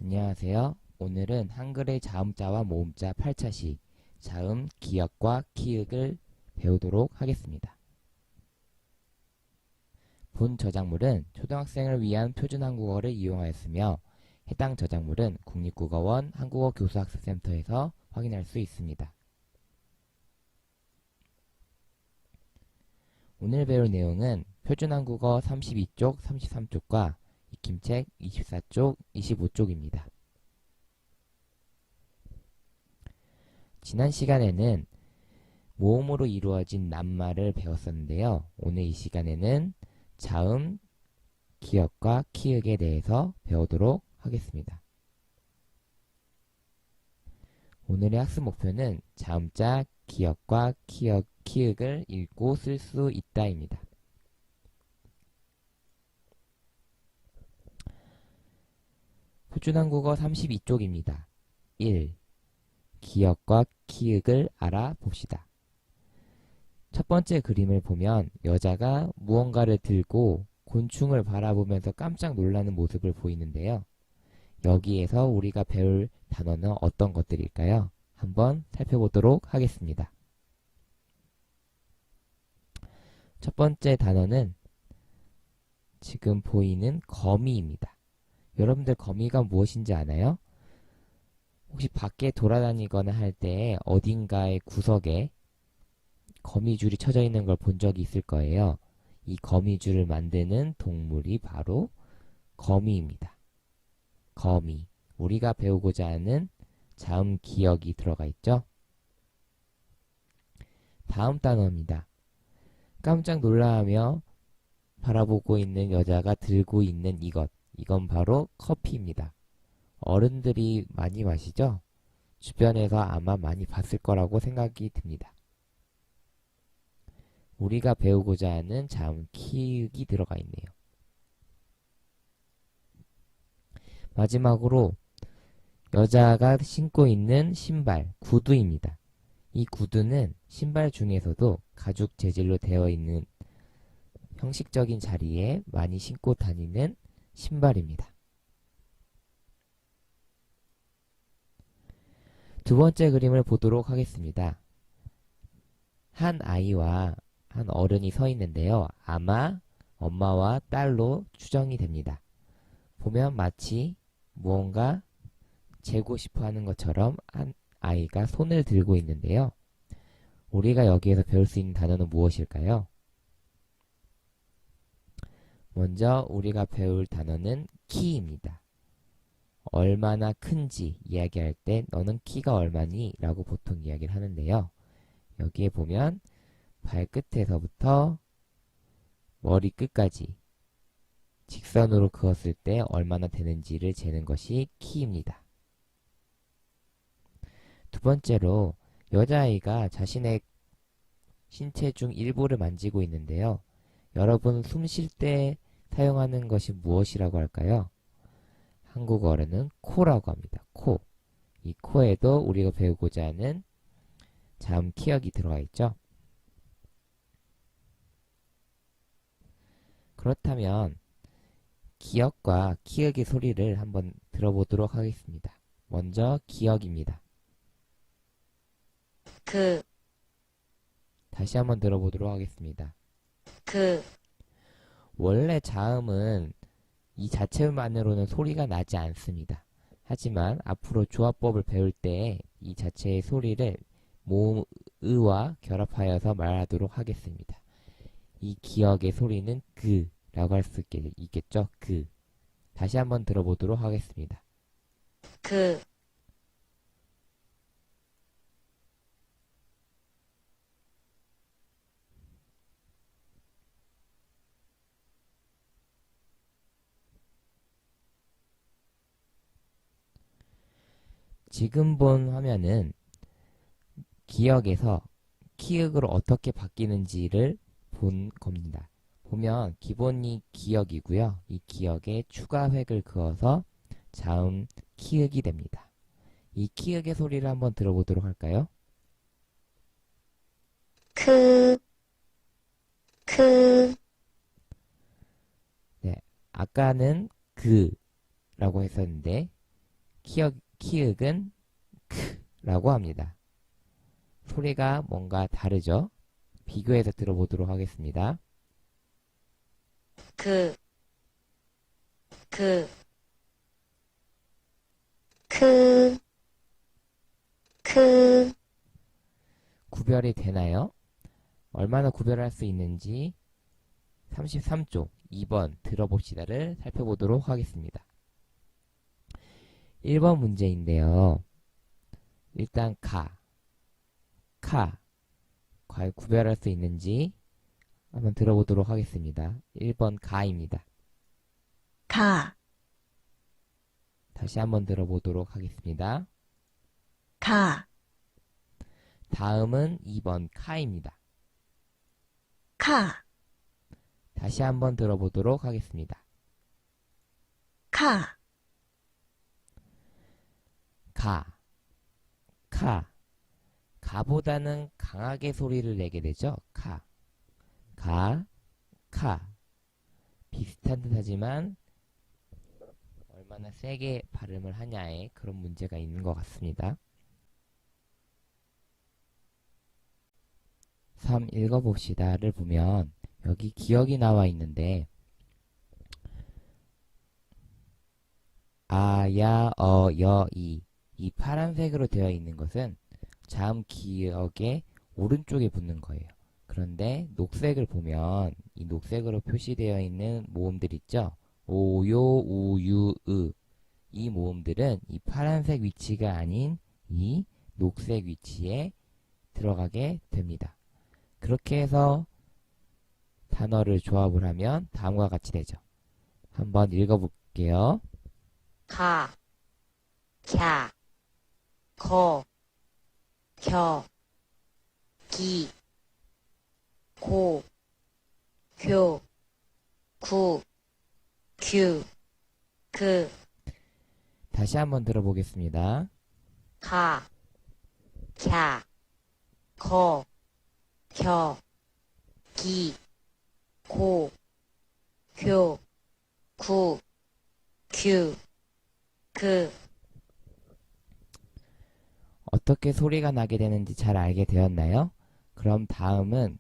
안녕하세요. 오늘은 한글의 자음자와 모음자 8차시 자음, 기역과 키읔을 배우도록 하겠습니다. 본 저작물은 초등학생을 위한 표준 한국어를 이용하였으며 해당 저작물은 국립국어원 한국어교수학습센터에서 확인할 수 있습니다. 오늘 배울 내용은 표준 한국어 32쪽, 33쪽과 익힘책 24쪽, 25쪽입니다. 지난 시간에는 모음으로 이루어진 낱말을 배웠었는데요. 오늘 이 시간에는 자음, 기역과 키읔에 대해서 배우도록 하겠습니다. 오늘의 학습 목표는 자음자, 기역과 키읔을 읽고 쓸 수 있다입니다. 표준 한국어 32쪽입니다. 1. 기역과 키읔을 알아봅시다. 첫 번째 그림을 보면 여자가 무언가를 들고 곤충을 바라보면서 깜짝 놀라는 모습을 보이는데요. 여기에서 우리가 배울 단어는 어떤 것들일까요? 한번 살펴보도록 하겠습니다. 첫 번째 단어는 지금 보이는 거미입니다. 여러분들 거미가 무엇인지 아나요? 혹시 밖에 돌아다니거나 할 때 어딘가의 구석에 거미줄이 쳐져 있는 걸 본 적이 있을 거예요. 이 거미줄을 만드는 동물이 바로 거미입니다. 거미. 우리가 배우고자 하는 자음 기역이 들어가 있죠. 다음 단어입니다. 깜짝 놀라하며 바라보고 있는 여자가 들고 있는 이것. 이건 바로 커피입니다. 어른들이 많이 마시죠? 주변에서 아마 많이 봤을 거라고 생각이 듭니다. 우리가 배우고자 하는 자음 키읔이 들어가 있네요. 마지막으로 여자가 신고 있는 신발, 구두입니다. 이 구두는 신발 중에서도 가죽 재질로 되어 있는 형식적인 자리에 많이 신고 다니는 신발입니다. 두 번째 그림을 보도록 하겠습니다. 한 아이와 한 어른이 서 있는데요. 아마 엄마와 딸로 추정이 됩니다. 보면 마치 무언가 재고 싶어 하는 것처럼 한 아이가 손을 들고 있는데요. 우리가 여기에서 배울 수 있는 단어는 무엇일까요? 먼저 우리가 배울 단어는 키입니다. 얼마나 큰지 이야기할 때 너는 키가 얼마니? 라고 보통 이야기를 하는데요. 여기에 보면 발끝에서부터 머리끝까지 직선으로 그었을 때 얼마나 되는지를 재는 것이 키입니다. 두 번째로 여자아이가 자신의 신체 중 일부를 만지고 있는데요. 여러분 숨 쉴 때 사용하는 것이 무엇이라고 할까요? 한국어로는 코라고 합니다. 코. 이 코에도 우리가 배우고자 하는 자음 키역이 들어가 있죠. 그렇다면 기역과 키역의 소리를 한번 들어보도록 하겠습니다. 먼저 기역입니다. 다시 한번 들어보도록 하겠습니다. 원래 자음은 이 자체만으로는 소리가 나지 않습니다. 하지만 앞으로 조합법을 배울 때 이 자체의 소리를 모음 으와 결합하여서 말하도록 하겠습니다. 이 기역의 소리는 라고 할 수 있겠죠? 다시 한번 들어보도록 하겠습니다. 지금 본 화면은 기역에서 키읔으로 어떻게 바뀌는지를 본 겁니다. 보면 기본이 기역이고요. 이 기역에 추가 획을 그어서 자음 키읔이 됩니다. 이 키읔의 소리를 한번 들어보도록 할까요? 네, 아까는 라고 했었는데 키읔은 크라고 합니다. 소리가 뭔가 다르죠? 비교해서 들어보도록 하겠습니다. 그, 그, 크, 크, 구별이 되나요? 얼마나 구별할 수 있는지 33쪽 2번 들어봅시다를 살펴보도록 하겠습니다. 1번 문제인데요. 일단 카, 과연 구별할 수 있는지 한번 들어보도록 하겠습니다. 1번 가입니다. 가, 다시 한번 들어보도록 하겠습니다. 가, 다음은 2번 카입니다. 카, 다시 한번 들어보도록 하겠습니다. 카, 카. 가보다는 강하게 소리를 내게 되죠. 카. 비슷한 듯 하지만 얼마나 세게 발음을 하냐에 그런 문제가 있는 것 같습니다. 3 읽어봅시다를 보면 여기 기억이 나와 있는데 아, 야, 여, 이 파란색으로 되어 있는 것은 자음 기억의 오른쪽에 붙는 거예요. 그런데 녹색을 보면 이 녹색으로 표시되어 있는 모음들 있죠? 오, 요, 우, 유, 으. 이 모음들은 이 파란색 위치가 아닌 이 녹색 위치에 들어가게 됩니다. 그렇게 해서 단어를 조합을 하면 다음과 같이 되죠. 한번 읽어볼게요. 가, 캬, 거, 겨, 기, 고, 교, 구, 규, 그, 다시 한번 들어보겠습니다. 가, 캬, 거, 겨, 기, 고, 교, 구, 규, 그, 어떻게 소리가 나게 되는지 잘 알게 되었나요? 그럼 다음은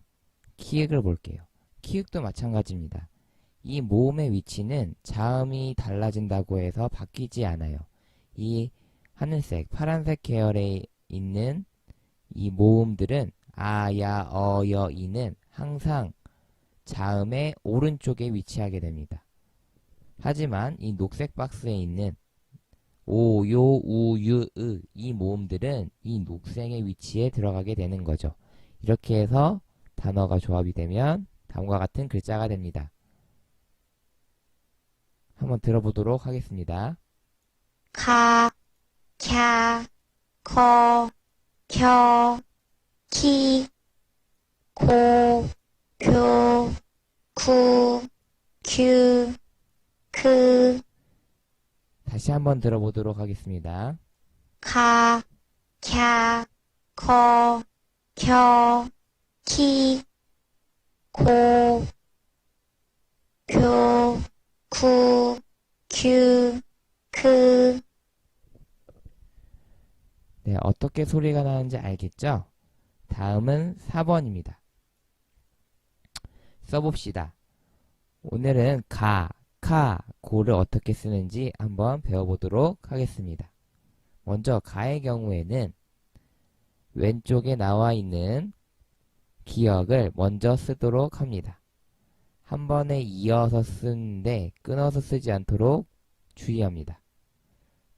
키읔을 볼게요. 키읔도 마찬가지입니다. 이 모음의 위치는 자음이 달라진다고 해서 바뀌지 않아요. 이 하늘색, 파란색 계열에 있는 이 모음들은 아, 야, 여, 이는 항상 자음의 오른쪽에 위치하게 됩니다. 하지만 이 녹색 박스에 있는 오, 요, 우, 유, 으 이 모음들은 이 녹색의 위치에 들어가게 되는 거죠. 이렇게 해서 단어가 조합이 되면 다음과 같은 글자가 됩니다. 한번 들어보도록 하겠습니다. 카, 캬, 커, 켜, 키, 고, 교, 구, 규, 크, 다시 한번 들어보도록 하겠습니다. 카, 캬, 커, 켜, 키, 고, 교, 구, 규, 크, 네, 어떻게 소리가 나는지 알겠죠? 다음은 4번입니다. 써봅시다. 오늘은 고를 어떻게 쓰는지 한번 배워보도록 하겠습니다. 먼저 가의 경우에는 왼쪽에 나와 있는 기억을 먼저 쓰도록 합니다. 한 번에 이어서 쓰는데 끊어서 쓰지 않도록 주의합니다.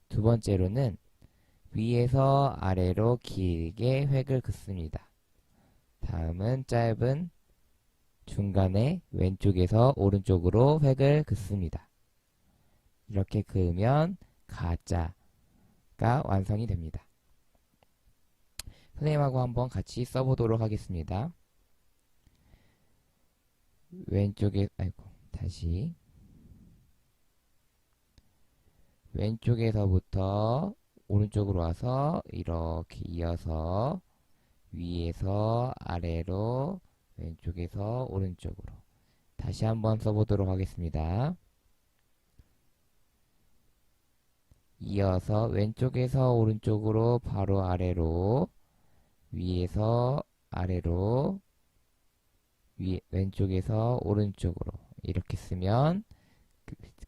두 번째로는 위에서 아래로 길게 획을 긋습니다. 다음은 짧은 중간에 왼쪽에서 오른쪽으로 획을 긋습니다. 이렇게 그으면 가자가 완성이 됩니다. 선생님하고 한번 같이 써보도록 하겠습니다. 다시 왼쪽에서부터 오른쪽으로 와서 이렇게 이어서 위에서 아래로 왼쪽에서 오른쪽으로 다시 한번 써보도록 하겠습니다. 이어서 왼쪽에서 오른쪽으로 바로 아래로 위에서 아래로 왼쪽에서 오른쪽으로 이렇게 쓰면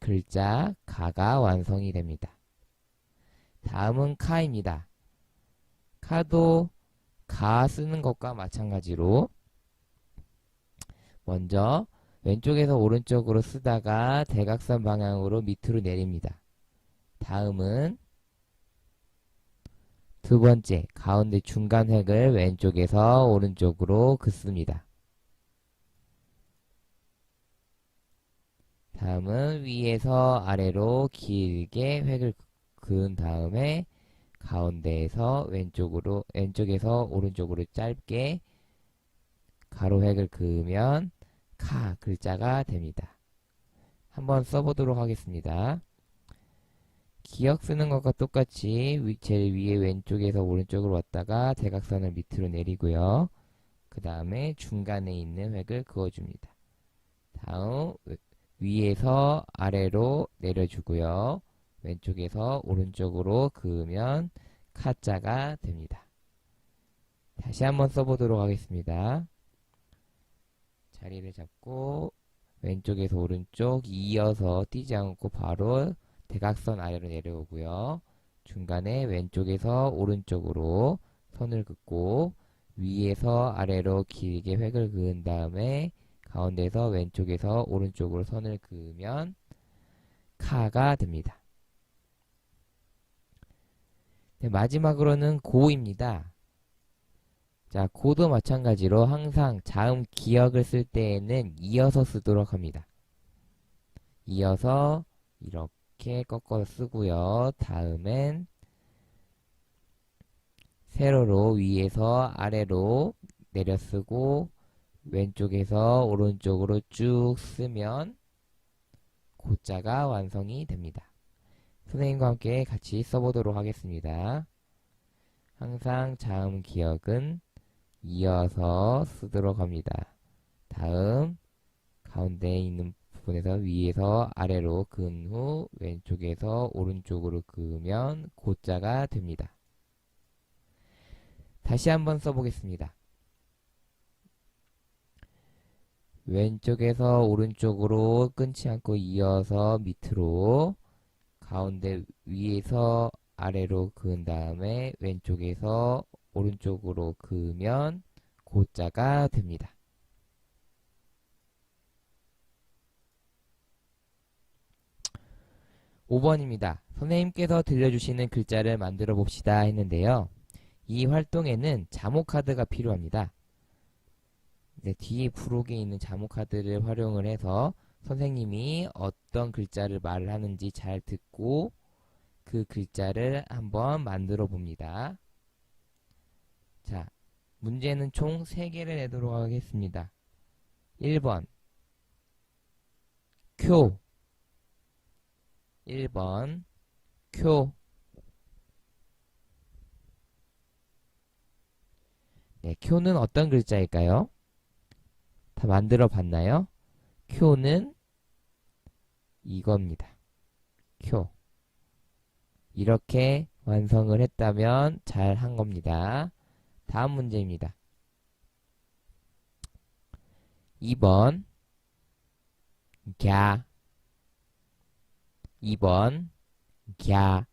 글자 가가 완성이 됩니다. 다음은 카입니다. 카도 가 쓰는 것과 마찬가지로 먼저 왼쪽에서 오른쪽으로 쓰다가 대각선 방향으로 밑으로 내립니다. 다음은 두 번째 가운데 중간 획을 왼쪽에서 오른쪽으로 긋습니다. 다음은 위에서 아래로 길게 획을 그은 다음에 가운데에서 왼쪽에서 오른쪽으로 짧게 가로 획을 그으면 카 글자가 됩니다. 한번 써보도록 하겠습니다. 기억 쓰는 것과 똑같이 제일 위에 왼쪽에서 오른쪽으로 왔다가 대각선을 밑으로 내리고요. 그 다음에 중간에 있는 획을 그어줍니다. 다음 위에서 아래로 내려주고요. 왼쪽에서 오른쪽으로 그으면 카자가 됩니다. 다시 한번 써보도록 하겠습니다. 자리를 잡고 왼쪽에서 오른쪽 이어서 뛰지 않고 바로 대각선 아래로 내려오고요. 중간에 왼쪽에서 오른쪽으로 선을 긋고 위에서 아래로 길게 획을 그은 다음에 가운데에서 왼쪽에서 오른쪽으로 선을 그으면 카가 됩니다. 네, 마지막으로는 고입니다. 자, 고도 마찬가지로 항상 자음 기역을 쓸 때에는 이어서 쓰도록 합니다. 이어서 이렇게 꺾어서 쓰고요. 다음엔 세로로 위에서 아래로 내려 쓰고 왼쪽에서 오른쪽으로 쭉 쓰면 고자가 완성이 됩니다. 선생님과 함께 같이 써보도록 하겠습니다. 항상 자음 기역은 이어서 쓰도록 합니다. 다음 가운데에 있는 부분에서 위에서 아래로 그은 후 왼쪽에서 오른쪽으로 그으면 고자가 됩니다. 다시 한번 써보겠습니다. 왼쪽에서 오른쪽으로 끊지 않고 이어서 밑으로 가운데 위에서 아래로 그은 다음에 왼쪽에서 오른쪽으로 그으면 고자가 됩니다. (5번입니다) 선생님께서 들려주시는 글자를 만들어 봅시다 했는데요. 이 활동에는 자모 카드가 필요합니다. 이제 뒤에 부록에 있는 자모 카드를 활용을 해서 선생님이 어떤 글자를 말을 하는지 잘 듣고 그 글자를 한번 만들어 봅니다. 자, 문제는 총 3개를 내도록 하겠습니다. 1번 쿄 1번 쿄 네, 쿄는 어떤 글자일까요? 다 만들어 봤나요? 쿄는 이겁니다. 쿄. 이렇게 완성을 했다면 잘 한 겁니다. 다음 문제입니다. 2번 갸 2번 갸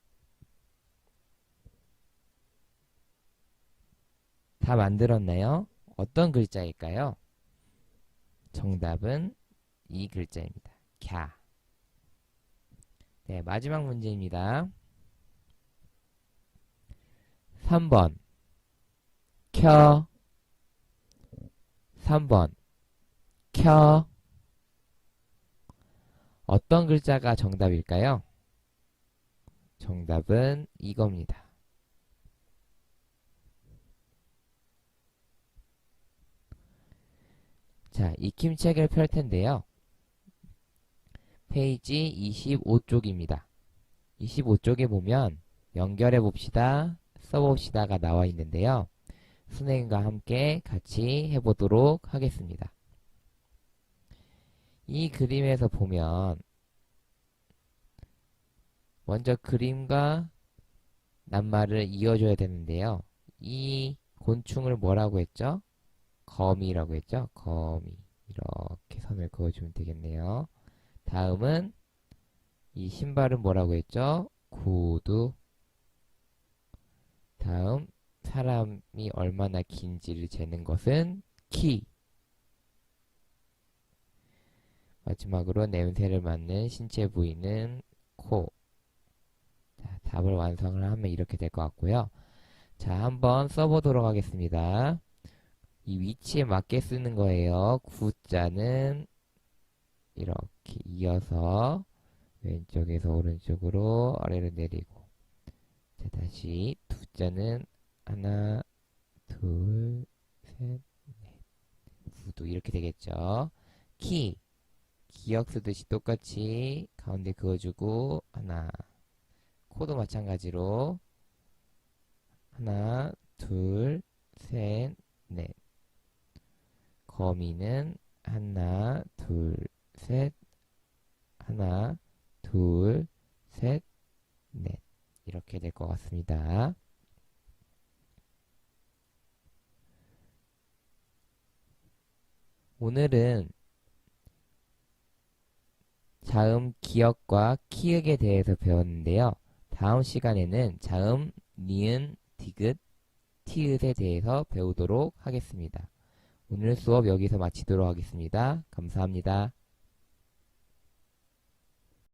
다 만들었나요? 어떤 글자일까요? 정답은 이 글자입니다. 갸. 네, 마지막 문제입니다. 3번 켜 3번 켜 어떤 글자가 정답일까요? 정답은 이겁니다. 자, 익힘책을 펼 텐데요. 페이지 25쪽입니다. 25쪽에 보면 연결해 봅시다, 써봅시다가 나와 있는데요. 선생님과 함께 같이 해보도록 하겠습니다. 이 그림에서 보면 먼저 그림과 낱말을 이어줘야 되는데요. 이 곤충을 뭐라고 했죠? 거미라고 했죠? 거미. 이렇게 선을 그어주면 되겠네요. 다음은 이 신발은 뭐라고 했죠? 구두. 다음 사람이 얼마나 긴지를 재는 것은 키. 마지막으로 냄새를 맡는 신체 부위는 코. 자, 답을 완성을 하면 이렇게 될 것 같고요. 자, 한번 써보도록 하겠습니다. 이 위치에 맞게 쓰는 거예요. 구자는 이렇게 이어서 왼쪽에서 오른쪽으로 아래로 내리고. 자, 다시 두자는 하나, 둘, 셋, 구두 이렇게 되겠죠. 키, 기억 쓰듯이 똑같이 가운데 그어주고 하나, 코도 마찬가지로 하나, 둘, 셋, 넷. 거미는 하나, 둘, 셋, 하나, 둘, 셋, 넷. 이렇게 될 것 같습니다. 오늘은 자음 기억과 키읔에 대해서 배웠는데요. 다음 시간에는 자음, 니은, 디귿, 티읕에 대해서 배우도록 하겠습니다. 오늘 수업 여기서 마치도록 하겠습니다. 감사합니다.